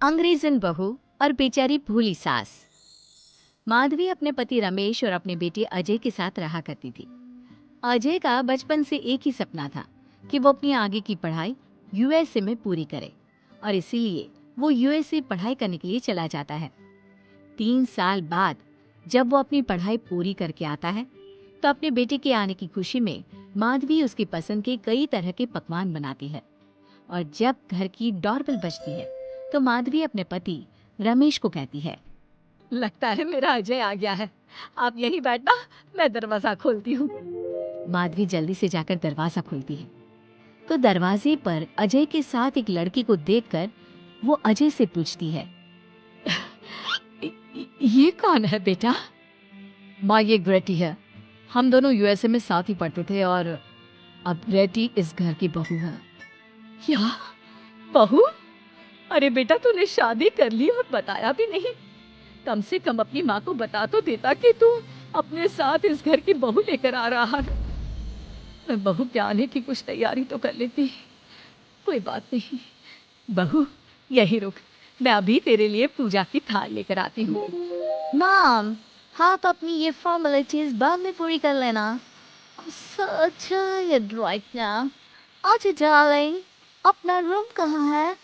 अंग्रेजन बहू और बेचारी भोली सास। माधवी अपने पति रमेश और अपने बेटे अजय के साथ रहा करती थी। अजय का बचपन से एक ही सपना था कि वो अपनी आगे की पढ़ाई यूएसए में पूरी करे और इसीलिए वो यूएसए पढ़ाई करने के लिए चला जाता है। 3 साल बाद जब वो अपनी पढ़ाई पूरी करके आता है तो अपने बेटे के आने की खुशी में माधवी उसकी पसंद के कई तरह के पकवान बनाती है। और जब घर की डोरबेल बजती है तो माधवी अपने पति रमेश को कहती है, लगता है मेरा अजय आ गया है। आप यहीं बैठना, मैं दरवाजा खोलती हूँ। माधवी जल्दी से जाकर दरवाजा खोलती है तो दरवाजे पर अजय के साथ एक लड़की को देखकर वो अजय से पूछती है, ये कौन है बेटा? माँ, ये ग्रेटी है। हम दोनों यूएसए में साथ ही पढ़ते थे और अब ग्रेटी इस घर की बहू है। क्या बहू? अरे बेटा, तूने शादी कर ली और बताया भी नहीं। कम से कम अपनी माँ को बता तो देता कि तू अपने साथ इस घर की बहू लेकर आ रहा है। मैं बहू के आने की कुछ तैयारी तो कर लेती। कोई बात नहीं बहू, यही रुक, मैं अभी तेरे लिए पूजा की थाल लेकर आती हूँ। मॉम, आप अपनी ये फॉर्मेलिटीज बाद में पूरी कर लेना। Right now. अच्छा डार्लिंग, अपना रूम कहाँ है?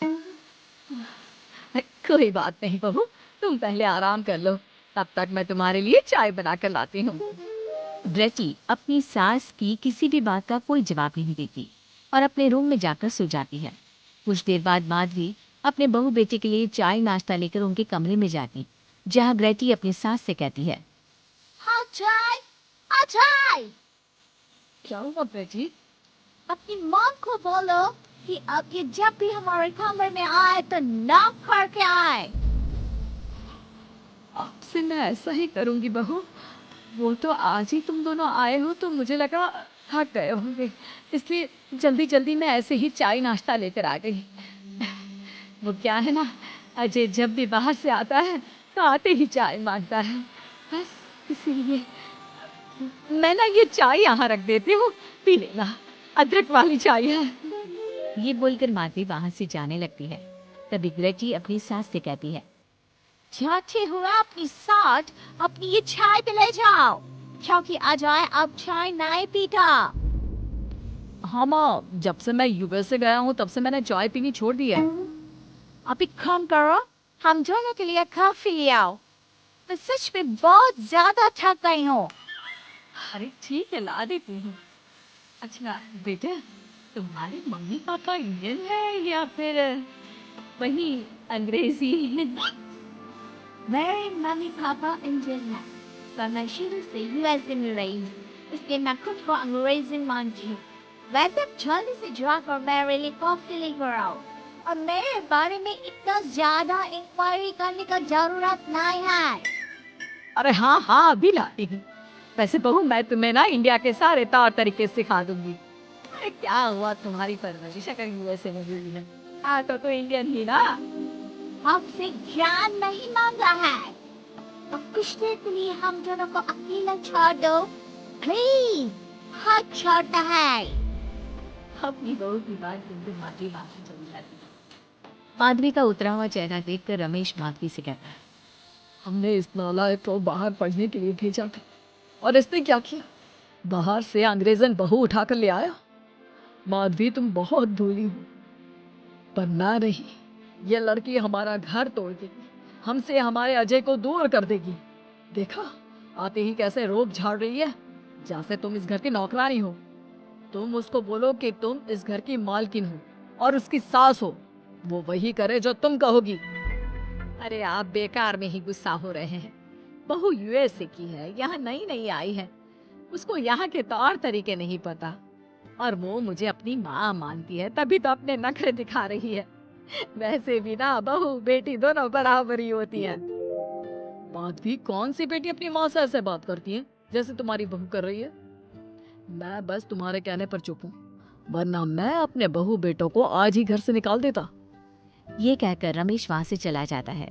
कोई बात नहीं बहू, तुम पहले आराम कर लो, तब तक मैं तुम्हारे लिए चाय बना कर लाती हूँ। ब्रेटी अपनी सास की किसी भी बात का कोई जवाब नहीं देती और अपने रूम में जाकर सो जाती है। कुछ देर बाद माधवी अपने बहू बेटे के लिए चाय नाश्ता लेकर उनके कमरे में जाती, जहाँ ग्रेटी अपनी सास से कहती है, हाँ चाय, हाँ चाय। क्या हुआ बेटी? अपनी माँ को बोलो कि अब ये जब भी हमारे कमरे में आए तो नाक फाड़ के आए। आपसे मैं ऐसा ही करूंगी बहू। वो तो आज ही तुम दोनों आए हो तो मुझे लगा थक गए होंगे, इसलिए जल्दी जल्दी मैं ऐसे ही चाय नाश्ता लेकर आ गई। वो क्या है ना, अजय जब भी बाहर से आता है तो आते ही चाय मांगता है, बस इसीलिए मैं ना ये चाय यहाँ रख देती हूँ, पी लेना, अदरक वाली चाय है। ये बोलकर माधवी वहां से जाने लगती है। तभी ग्रेटी अपनी सास से कहती है, जाते हुए अपनी साथ अपनी ये चाय पे ले जाओ, क्योंकि अजय अब चाय नहीं पीता। हाँ माँ, जब से मैं यूएस से गया हूँ तब से मैंने चाय पीनी छोड़ दी है। अब एक काम करो, हम दोनों के लिए कॉफी ले आओ। मैं सच में बहुत ज्यादा थक गई हूँ। अरे ठीक है, ला देती हूँ। अच्छा बेटे, तुम्हारे मम्मी पापा इंडियन है या फिर वही अंग्रेजी? मेरे मम्मी पापा इंडियन हैं, पर मैं शुरू से यूएसए में रही हूँ, इसलिए मैं खुद को अंग्रेजी मानती हूँ। वैसे जल्दी से जाकर मेरे लिए कॉफी लेकर आओ और मेरे बारे में इतना ज्यादा इंक्वायरी करने का जरूरत नहीं है। अरे हाँ हाँ, अभी लाती हूँ। वैसे बहू, मैं तुम्हें ना इंडिया के सारे तौर तरीके सिखा दूंगी। अरे क्या हुआ, तुम्हारी परवरिश अगर यूएसए में हुई है, हाँ तो इंडियन ही ना। आपसे ज्ञान नहीं मांगा है, तो कुछ देर के लिए हम दोनों को अकेला छोड़ दो प्लीज। हाथ छोड़ता है। अपनी बहू की बात सुनकर माधवी भाषण चली जाती है। माधवी का उतरा हुआ चेहरा देखकर रमेश माधवी से कहता है, हमने इस नालायक को बाहर पढ़ने के लिए भेजा था और इसने क्या किया, बाहर से अंग्रेजन बहू उठाकर ले आया। माधवी, तुम बहुत भूली हो, पर ना नहीं, ये लड़की हमारा घर तोड़ देगी, हमसे हमारे अजय को दूर कर देगी। देखा, आते ही कैसे रोब झाड़ रही है, जैसे तुम इस घर की नौकरानी हो। तुम उसको बोलो कि तुम इस घर की मालकिन हो और उसकी सास हो, वो वही करे जो तुम कहोगी। अरे आप बेकार में ही गुस्सा हो रहे हैं। बहू यूएसए की है, यहाँ नई नई आई है, उसको यहाँ के तौर तरीके नहीं पता, और वो मुझे अपनी माँ मानती है, तभी तो अपने नखरे दिखा रही है। वैसे भी ना बहू बेटी दोनों बराबर ही होती हैं। माधवी, कौन सी बेटी अपनी माँ से ऐसे बात करती है जैसे तुम्हारी बहू कर रही है? मैं बस तुम्हारे कहने पर चुप हूँ, वरना मैं अपने बहू बेटों को आज ही घर से निकाल देता। ये कहकर रमेश वहां से चला जाता है।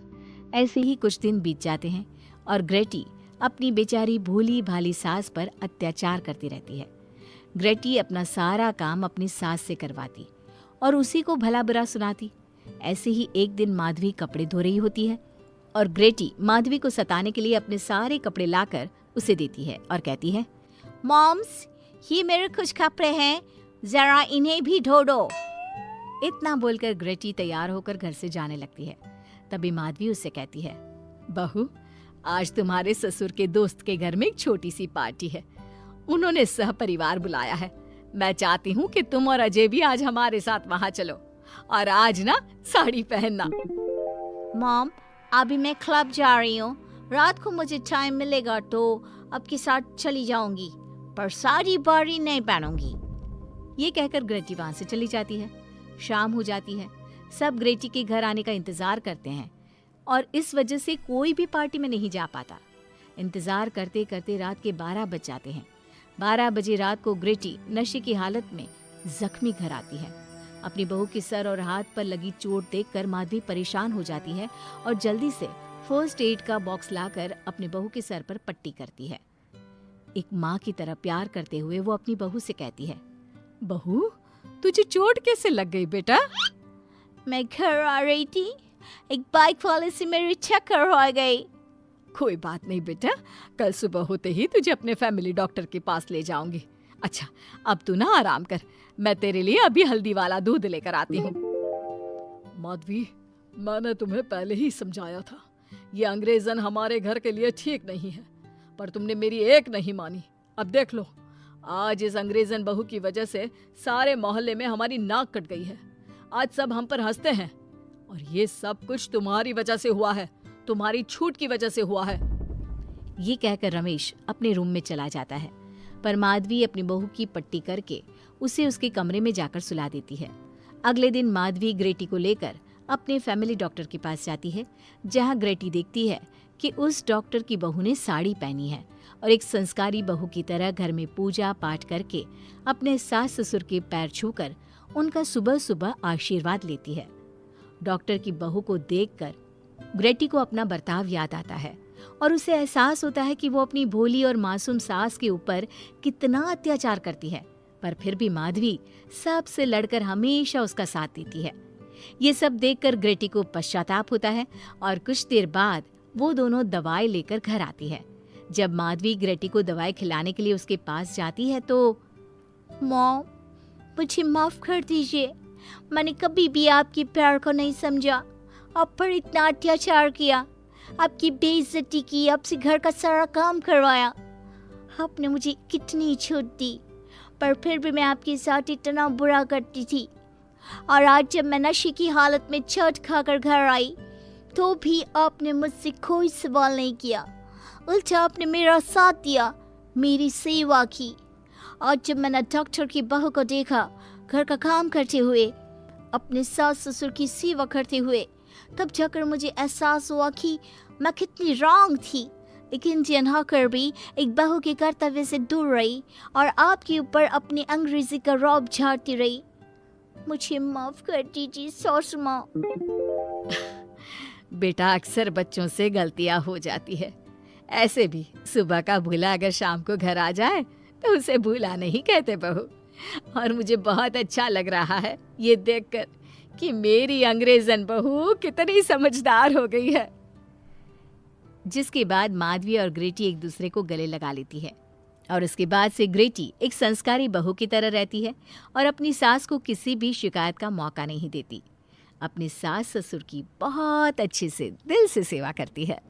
ऐसे ही कुछ दिन बीत जाते हैं और ग्रेटी अपनी बेचारी भोली भाली सास पर अत्याचार करती रहती है। ग्रेटी अपना सारा काम अपनी सास से करवाती और उसी को भला बुरा सुनाती। ऐसे ही एक दिन माधवी कपड़े धो रही होती है और ग्रेटी माधवी को सताने के लिए अपने सारे कपड़े लाकर उसे देती है और कहती है, मॉम्स, ये मेरे कुछ कपड़े हैं, जरा इन्हें भी धो दो। इतना बोलकर ग्रेटी तैयार होकर घर से जाने लगती है। तभी माधवी उससे कहती है, बहू, आज तुम्हारे ससुर के दोस्त के घर में एक छोटी सी पार्टी है। उन्होंने सहपरिवार बुलाया है। मैं चाहती हूँ कि तुम और अजय भी आज हमारे साथ वहाँ चलो और आज ना साड़ी पहनना। मॉम, अभी मैं क्लब जा रही हूँ, रात को मुझे टाइम मिलेगा तो आपके साथ चली जाऊंगी, पर सारी बारी नहीं पहनूंगी। ये कहकर ग्रेटी वहां से चली जाती है। शाम हो जाती है। सब ग्रेटी के घर आने का इंतजार करते हैं और इस वजह से कोई भी पार्टी में नहीं जा पाता। इंतजार करते करते रात के 12 बज जाते हैं। 12 बजे रात को ग्रेटी नशे की हालत में जख्मी घर आती है। अपनी बहू के सर और हाथ पर लगी चोट देखकर माधवी परेशान हो जाती है और जल्दी से फर्स्ट एड का बॉक्स लाकर अपनी बहू के सर पर पट्टी करती है। एक माँ की तरह प्यार करते हुए वो अपनी बहू से कहती है, बहू, तुझे चोट कैसे लग गई बेटा? मैं घर आ रही थी, एक बाइक वाले से मेरी चक्कर हो गई। कोई बात नहीं बेटा, कल सुबह होते ही तुझे अपने फैमिली डॉक्टर के पास ले जाऊंगी। अच्छा, अब तू ना आराम कर, मैं तेरे लिए अभी हल्दी वाला दूध लेकर आती हूँ। माधवी, मैंने तुम्हें पहले ही समझाया था, ये अंग्रेजन हमारे घर के लिए ठीक नहीं है, पर तुमने मेरी एक नहीं मानी। अब देख लो, आज इस अंग्रेजन बहू की वजह से सारे मोहल्ले में हमारी नाक कट गई है। आज सब हम पर हंसते हैं और ये सब कुछ तुम्हारी वजह से हुआ है, तुम्हारी छूट की वजह से हुआ है। ये कहकर रमेश अपने रूम में चला जाता है, पर माधवी अपनी बहू की पट्टी करके उसे उसके कमरे में जाकर सुला देती है। अगले दिन माधवी ग्रेटी को लेकर अपने फैमिली डॉक्टर के पास जाती है, जहां ग्रेटी देखती है कि उस डॉक्टर की बहू ने साड़ी पहनी है और एक संस्कारी बहू की तरह घर में पूजा पाठ करके अपने सास ससुर के पैर छूकर उनका सुबह सुबह आशीर्वाद लेती है। डॉक्टर की बहू को देखकर ग्रेटी को अपना बर्ताव याद आता है और उसे एहसास होता है कि वो अपनी भोली और मासूम सास के ऊपर कितना अत्याचार करती है, पर फिर भी माधवी सबसे लड़कर हमेशा उसका साथ देती है। ये सब देखकर ग्रेटी को पश्चाताप होता है और कुछ देर बाद वो दोनों दवाई लेकर घर आती है। जब माधवी ग्रेटी को दवाई खिलाने के लिए उसके पास जाती है तो, मॉम, मुझे माफ कर दीजिए, मैंने कभी भी आपके प्यार को नहीं समझा, आप पर इतना अत्याचार किया, आपकी बेइज्जती की, आपसे घर का सारा काम करवाया। आपने मुझे कितनी छूट दी, पर फिर भी मैं आपके साथ इतना बुरा करती थी। और आज जब मैं नशे की हालत में चोट खाकर घर आई तो भी आपने मुझसे कोई सवाल नहीं किया, उल्टा आपने मेरा साथ दिया, मेरी सेवा की। और जब मैंने डॉक्टर की बहू को देखा घर का काम करते हुए, अपने सास ससुर की सेवा करते हुए, तब जाकर मुझे एहसास हुआ कि मैं कितनी रॉन्ग थी। एक इंडियन होकर भी एक बहू के कर्तव्य से दूर रही और आपके ऊपर अपनी अंग्रेजी का रौब झाड़ती रही। मुझे माफ कर दीजिए सासू माँ। बेटा, अक्सर बच्चों से गलतियां हो जाती है। ऐसे भी सुबह का भूला अगर शाम को घर आ जाए तो उसे भूला नहीं कहते बहू। और मुझे बहुत अच्छा लग रहा है ये देखकर कि मेरी अंग्रेजन बहू कितनी समझदार हो गई है। जिसके बाद माधवी और ग्रेटी एक दूसरे को गले लगा लेती है और उसके बाद से ग्रेटी एक संस्कारी बहू की तरह रहती है और अपनी सास को किसी भी शिकायत का मौका नहीं देती। अपने सास ससुर की बहुत अच्छे से दिल से सेवा करती है।